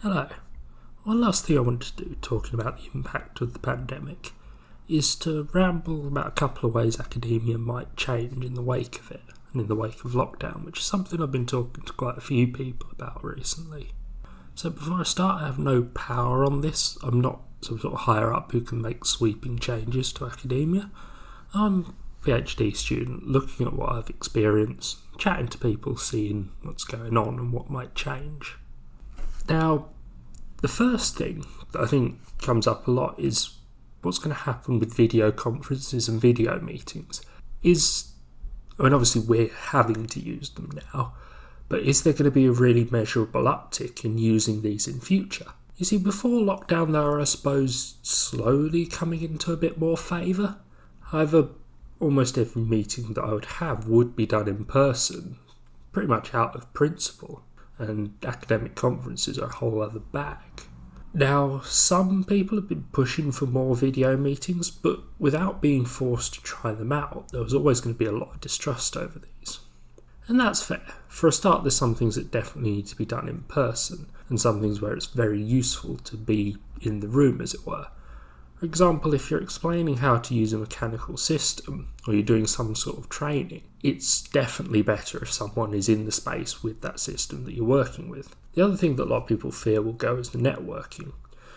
Hello. One last thing I wanted to do, talking about the impact of the pandemic, is to ramble about a couple of ways academia might change in the wake of it, and in the wake of lockdown, which is something I've been talking to quite a few people about recently. So before I start, I have no power on this. I'm not some sort of higher up who can make sweeping changes to academia. I'm a PhD student, looking at what I've experienced, chatting to people, seeing what's going on and what might change. Now, the first thing that I think comes up a lot is what's going to happen with video conferences and video meetings. Obviously we're having to use them now, but is there going to be a really measurable uptick in using these in future? You see, before lockdown they were, I suppose, slowly coming into a bit more favour. However, almost every meeting that I would have would be done in person, pretty much out of principle. And academic conferences are a whole other bag. Now, some people have been pushing for more video meetings, but without being forced to try them out, there was always going to be a lot of distrust over these. And that's fair. For a start, there's some things that definitely need to be done in person, and some things where it's very useful to be in the room, as it were. For example, if you're explaining how to use a mechanical system, or you're doing some sort of training, it's definitely better if someone is in the space with that system that you're working with. The other thing that a lot of people fear will go is the networking.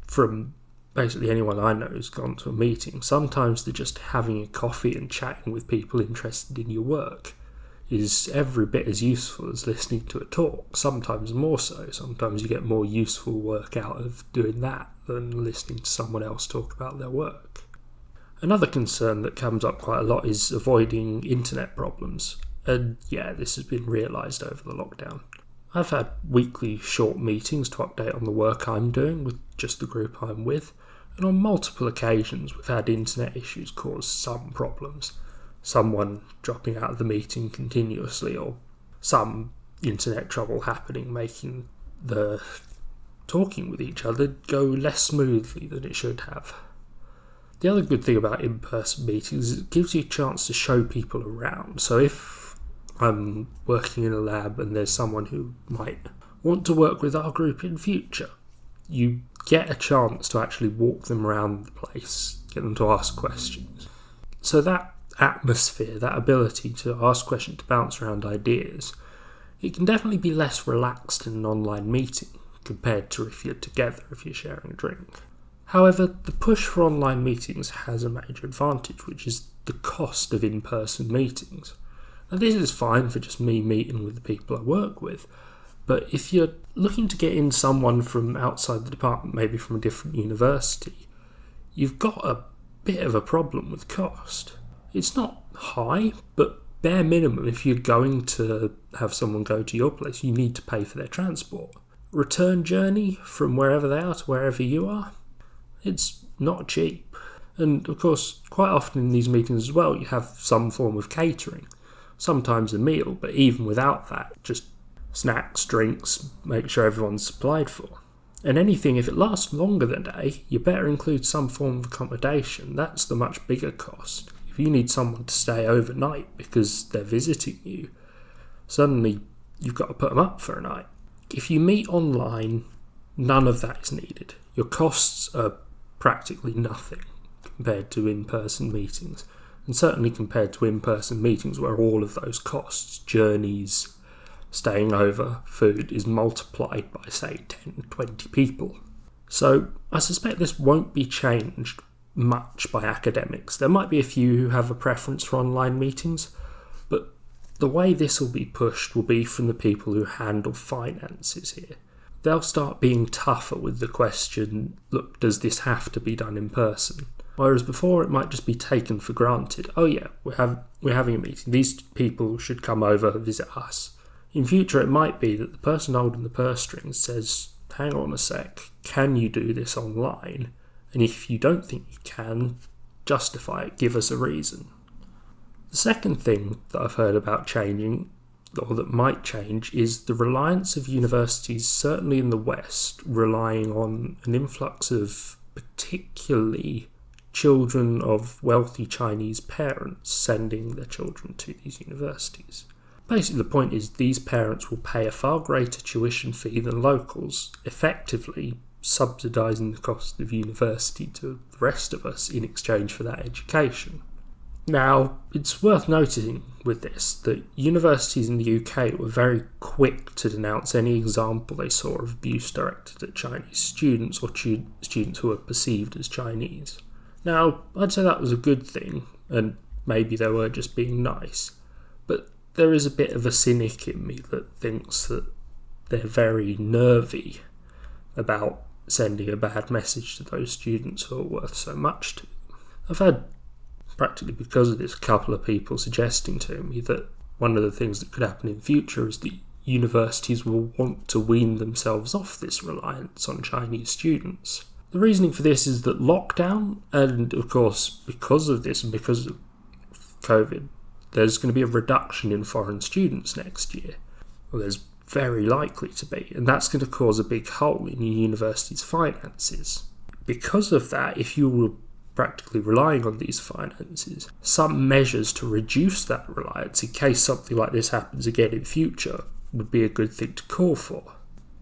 From basically anyone I know who's gone to a meeting, sometimes just having a coffee and chatting with people interested in your work is every bit as useful as listening to a talk, sometimes more so. Sometimes you get more useful work out of doing that than listening to someone else talk about their work. Another concern that comes up quite a lot is avoiding internet problems, and yeah, this has been realised over the lockdown. I've had weekly short meetings to update on the work I'm doing with just the group I'm with, and on multiple occasions we've had internet issues cause some problems. Someone dropping out of the meeting continuously, or some internet trouble happening, making the talking with each other go less smoothly than it should have. The other good thing about in-person meetings is it gives you a chance to show people around. So if I'm working in a lab and there's someone who might want to work with our group in future, you get a chance to actually walk them around the place, get them to ask questions. So that atmosphere, that ability to ask questions, to bounce around ideas, it can definitely be less relaxed in an online meeting compared to if you're together, if you're sharing a drink. However, the push for online meetings has a major advantage, which is the cost of in-person meetings. Now, this is fine for just me meeting with the people I work with, but if you're looking to get in someone from outside the department, maybe from a different university, you've got a bit of a problem with cost. It's not high, but bare minimum, if you're going to have someone go to your place, you need to pay for their transport. Return journey from wherever they are to wherever you are, it's not cheap. And of course, quite often in these meetings as well, you have some form of catering. Sometimes a meal, but even without that, just snacks, drinks, make sure everyone's supplied for. And anything, if it lasts longer than a day, you better include some form of accommodation. That's the much bigger cost. If you need someone to stay overnight because they're visiting you, suddenly you've got to put them up for a night. If you meet online, none of that is needed. Your costs are practically nothing compared to in-person meetings, and certainly compared to in-person meetings where all of those costs, journeys, staying over, food, is multiplied by, say, 10, 20 people. So I suspect this won't be changed much by academics. There might be a few who have a preference for online meetings, but the way this will be pushed will be from the people who handle finances here. They'll start being tougher with the question, look, does this have to be done in person? Whereas before it might just be taken for granted. Oh yeah, we're having a meeting. These people should come over and visit us. In future it might be that the person holding the purse strings says, hang on a sec, can you do this online? And if you don't think you can, justify it, give us a reason. The second thing that I've heard about changing, or that might change, is the reliance of universities, certainly in the West, relying on an influx of particularly children of wealthy Chinese parents sending their children to these universities. Basically, the point is these parents will pay a far greater tuition fee than locals, effectively subsidising the cost of university to the rest of us in exchange for that education. Now, it's worth noting with this that universities in the UK were very quick to denounce any example they saw of abuse directed at Chinese students or students who were perceived as Chinese. Now, I'd say that was a good thing, and maybe they were just being nice, but there is a bit of a cynic in me that thinks that they're very nervy about sending a bad message to those students who are worth so much to them. I've had, practically because of this, a couple of people suggesting to me that one of the things that could happen in future is that universities will want to wean themselves off this reliance on Chinese students. The reasoning for this is that lockdown, and of course because of this and because of COVID, there's going to be a reduction in foreign students next year. Well, there's very likely to be, and that's going to cause a big hole in your university's finances. Because of that, if you were practically relying on these finances, some measures to reduce that reliance in case something like this happens again in future would be a good thing to call for.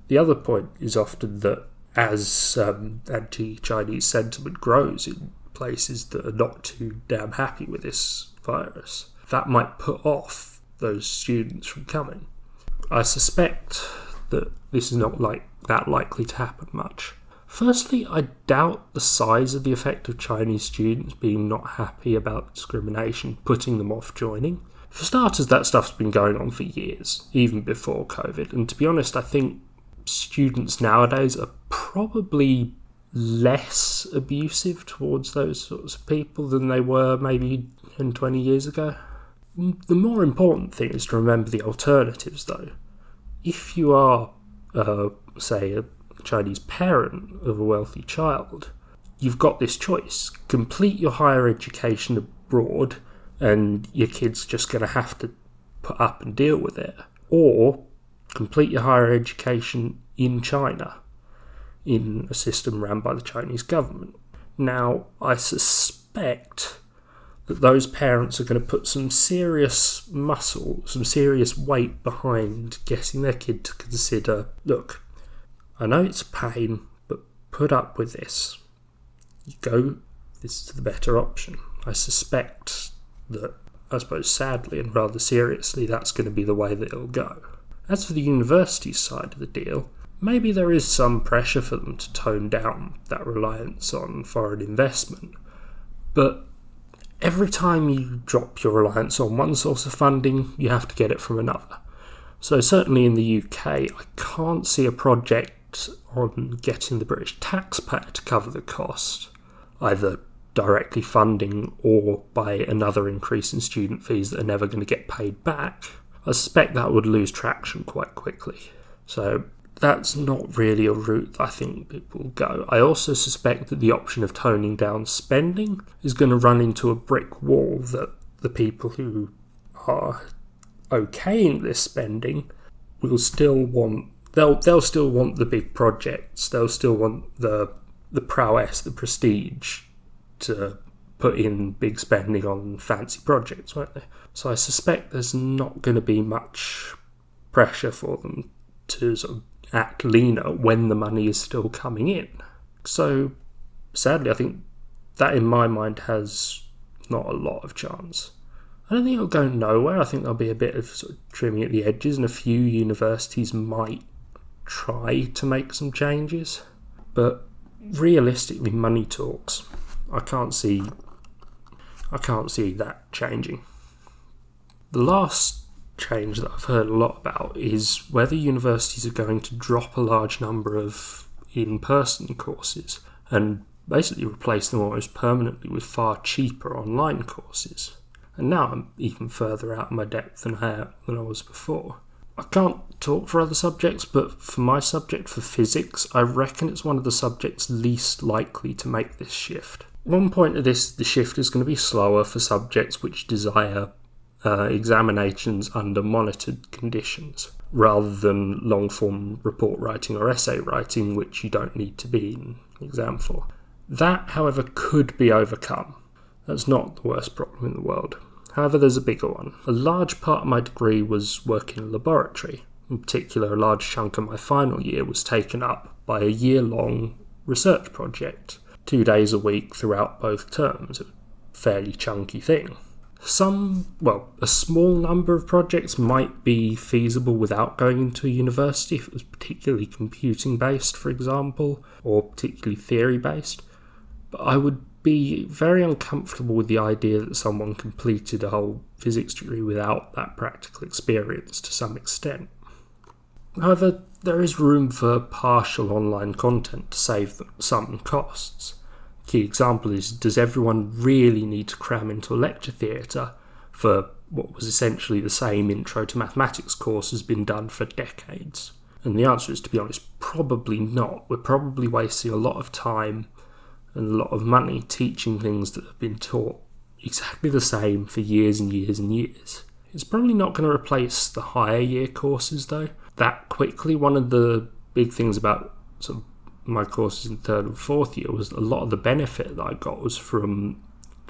The other point is often that as anti-Chinese sentiment grows in places that are not too damn happy with this virus, that might put off those students from coming. I suspect that this is not that likely to happen much. Firstly, I doubt the size of the effect of Chinese students being not happy about discrimination putting them off joining. For starters, that stuff's been going on for years, even before COVID, and to be honest, I think students nowadays are probably less abusive towards those sorts of people than they were maybe 10, 20 years ago. The more important thing is to remember the alternatives, though. If you are, say, a Chinese parent of a wealthy child, you've got this choice. Complete your higher education abroad, and your kid's just going to have to put up and deal with it. Or complete your higher education in China, in a system run by the Chinese government. Now, I suspect that those parents are going to put some serious muscle, some serious weight behind getting their kid to consider, look, I know it's a pain, but put up with this. You go, this is the better option. I suspect that, I suppose sadly and rather seriously, that's going to be the way that it'll go. As for the university side of the deal, maybe there is some pressure for them to tone down that reliance on foreign investment, but every time you drop your reliance on one source of funding, you have to get it from another. So certainly in the UK, I can't see a project on getting the British taxpayer to cover the cost, either directly funding or by another increase in student fees that are never going to get paid back. I suspect that would lose traction quite quickly. So that's not really a route I think people will go. I also suspect that the option of toning down spending is going to run into a brick wall, that the people who are okaying this spending will still want, they'll still want the big projects, they'll still want the prowess, the prestige to put in big spending on fancy projects, won't they? So I suspect there's not going to be much pressure for them to sort of act leaner when the money is still coming in. So sadly, I think that in my mind has not a lot of chance. I don't think it'll go nowhere. I think there'll be a bit of sort of trimming at the edges, and a few universities might try to make some changes. But realistically, money talks. I can't see that changing. The last change that I've heard a lot about is whether universities are going to drop a large number of in-person courses and basically replace them almost permanently with far cheaper online courses. And now I'm even further out of my depth than I was before. I can't talk for other subjects, but for my subject, for physics, I reckon it's one of the subjects least likely to make this shift. One point of this, the shift is going to be slower for subjects which desire examinations under monitored conditions, rather than long-form report writing or essay writing, which you don't need to be in exam for. That, however, could be overcome. That's not the worst problem in the world. However, there's a bigger one. A large part of my degree was work in a laboratory. In particular, a large chunk of my final year was taken up by a year-long research project, 2 days a week throughout both terms, a fairly chunky thing. A small number of projects might be feasible without going into a university, if it was particularly computing-based, for example, or particularly theory-based, but I would be very uncomfortable with the idea that someone completed a whole physics degree without that practical experience to some extent. However, there is room for partial online content to save them some costs. A key example is, does everyone really need to cram into a lecture theatre for what was essentially the same intro to mathematics course has been done for decades? And the answer is, to be honest, probably not. We're probably wasting a lot of time and a lot of money teaching things that have been taught exactly the same for years and years and years. It's probably not going to replace the higher year courses though, that quickly. One of the big things about sort of my courses in third and fourth year was a lot of the benefit that I got was from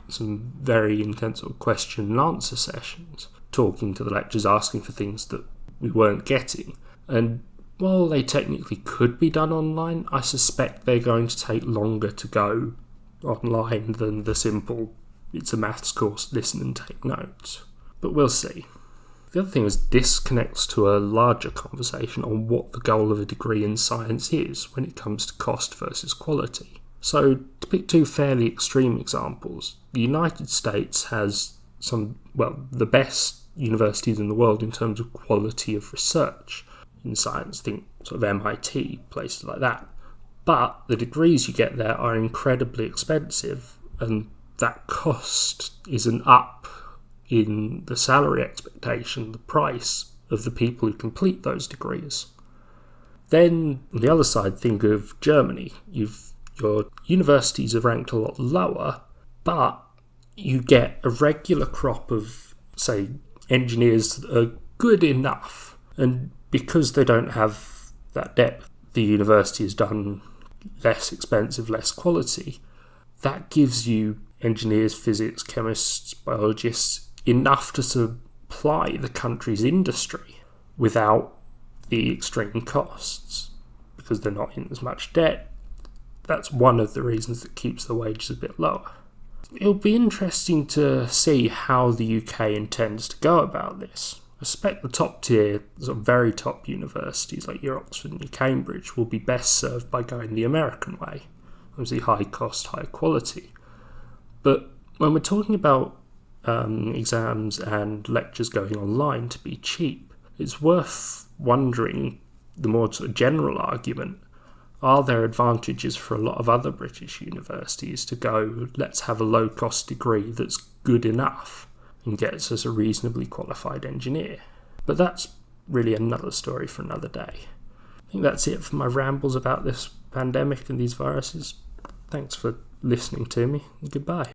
some very intense sort of question and answer sessions, talking to the lecturers, asking for things that we weren't getting. And while they technically could be done online, I suspect they're going to take longer to go online than the simple, it's a maths course, listen and take notes. But we'll see. The other thing is, this connects to a larger conversation on what the goal of a degree in science is when it comes to cost versus quality. So, to pick two fairly extreme examples, the United States has the best universities in the world in terms of quality of research in science, think sort of MIT, places like that. But the degrees you get there are incredibly expensive, and that cost isn't up in the salary expectation, the price of the people who complete those degrees. Then, on the other side, think of Germany. Your universities are ranked a lot lower, but you get a regular crop of, say, engineers that are good enough, and because they don't have that depth, the university has done less expensive, less quality. That gives you engineers, physics, chemists, biologists enough to supply the country's industry without the extreme costs, because they're not in as much debt. That's one of the reasons that keeps the wages a bit lower. It'll be interesting to see how the UK intends to go about this. I suspect the top tier, sort of very top universities like your Oxford and your Cambridge will be best served by going the American way. Obviously high cost, high quality. But when we're talking about exams and lectures going online to be cheap, it's worth wondering the more sort of general argument, are there advantages for a lot of other British universities to go, let's have a low cost degree that's good enough and gets us a reasonably qualified engineer? But that's really another story for another day. I think that's it for my rambles about this pandemic and these viruses. Thanks for listening to me, and goodbye.